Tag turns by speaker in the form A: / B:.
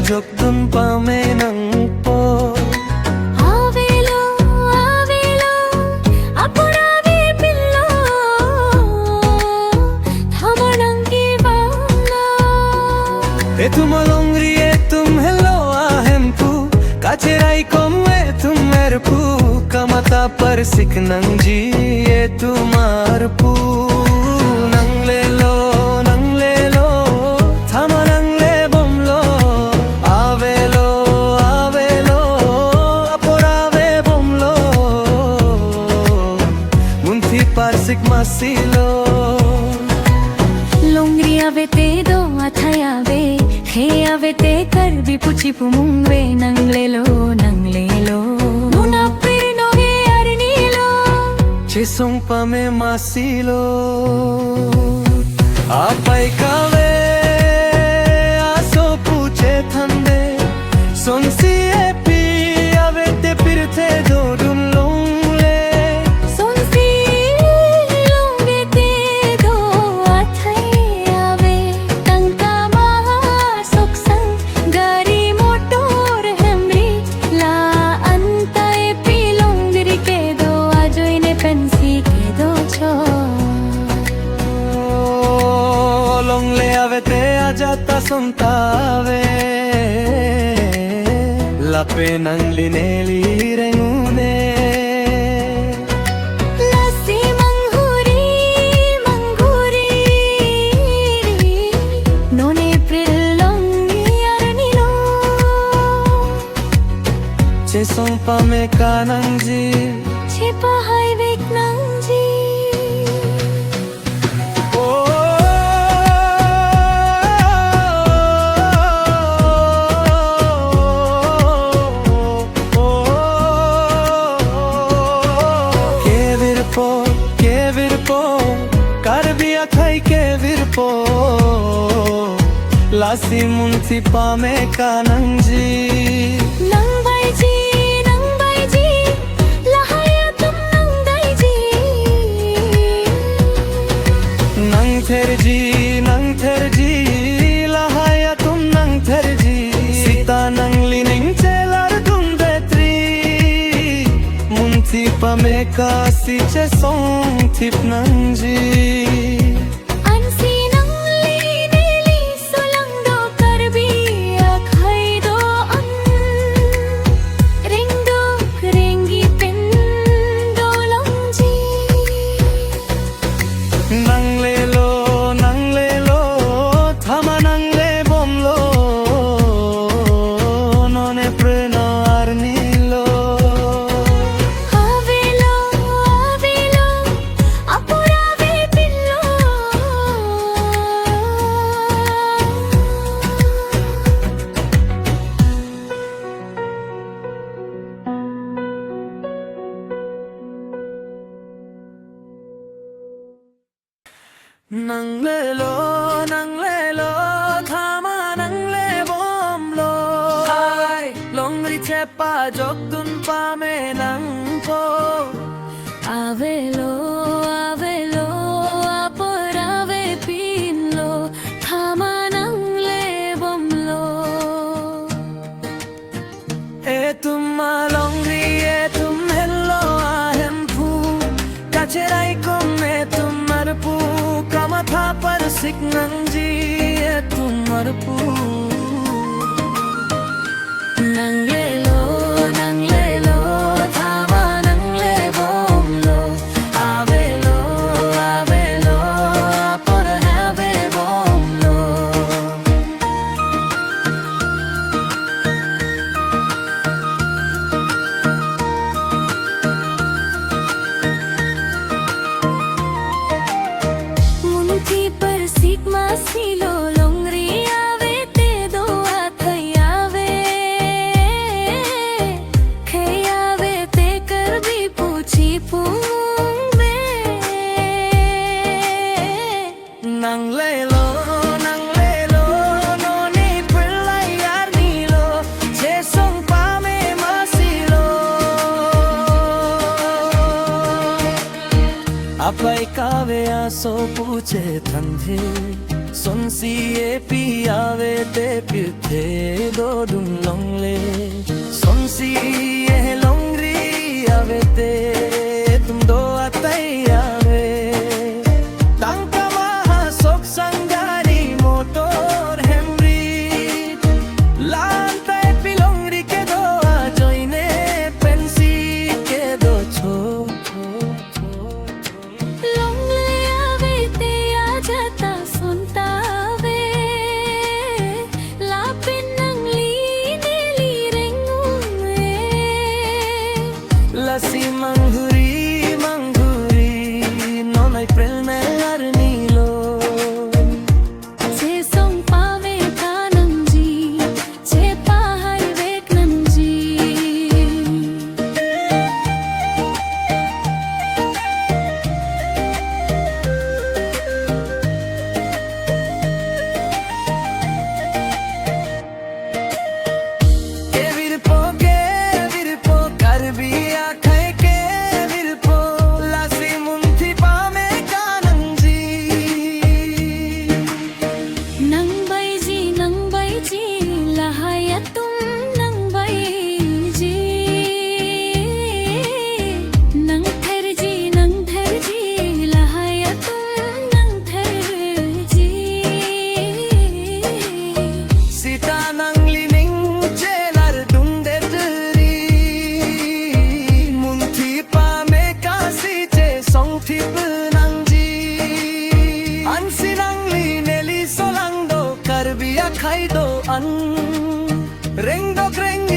A: pajokdun pamenang po.
B: Avelo, avelo, apurave pillo, thamanang kivala.
A: Tum longri tum hello ahempu, kacherai komme tum merpu, kamata par siknang ji tumar pu. Parsik masilo
B: Longri ave te do athai ave he ave te kar bi puchi pumungve nang lelo nuna pirno he arnilo
A: chisong pame masilo apai kave aso puche thande sonsi epi ave te pirthe dodun jata sontave lape nang lineli rengune
B: lasi manghuri none prilongi arnilo
A: che sompa me kanangji
B: che pahai viknangji lasi munti pame kanangji nang baiji lahaya tum nang daiji
A: nang therji lahaya tum nang therji sita nang lining chelar dum betri munti pame ka si che song thip nangji nang lelo thama nang le bom lo hai longri che pa jokdun pa me nang po
B: avelo apurave pillo thama nang le bom lo
A: tum longri tum hello ahempu kacherai komme tum marpu kamatha par siknangji tumar pu
B: nang lelo thama nang le bom lo avelo apurave bom lo munti par sigma silo longri ave te do athai ave kheyave te kar bi puchi pumve
A: nang lelo none pillai arnilo che song pa me masilo apai kave aso puche thande Son si e pi avete più te do dun long le Son si e longri avete tum do atai ave Tangka maha sok sangari motor hemri Lantai pi longri ke do a joine pensi ke do cho
B: Longle ave te a jata sunta ave La pinang li ne li rengue
A: Lasi manghuri manghuri nonai prelme arnilo
B: Che song pave kanam ji che pahar vek nam ji
A: Kevirpo karbi akhai kevirpo lasi munthi pame kanamji
B: Nang bai ji lahaya tum nang bai ji Nang thar ji lahaya tum nang thar ji
A: sita nangli ning chelar dundetri munthi pame kasi che songthi nangji ansi nangli neli solangdo karbi akhai do an reng do kreng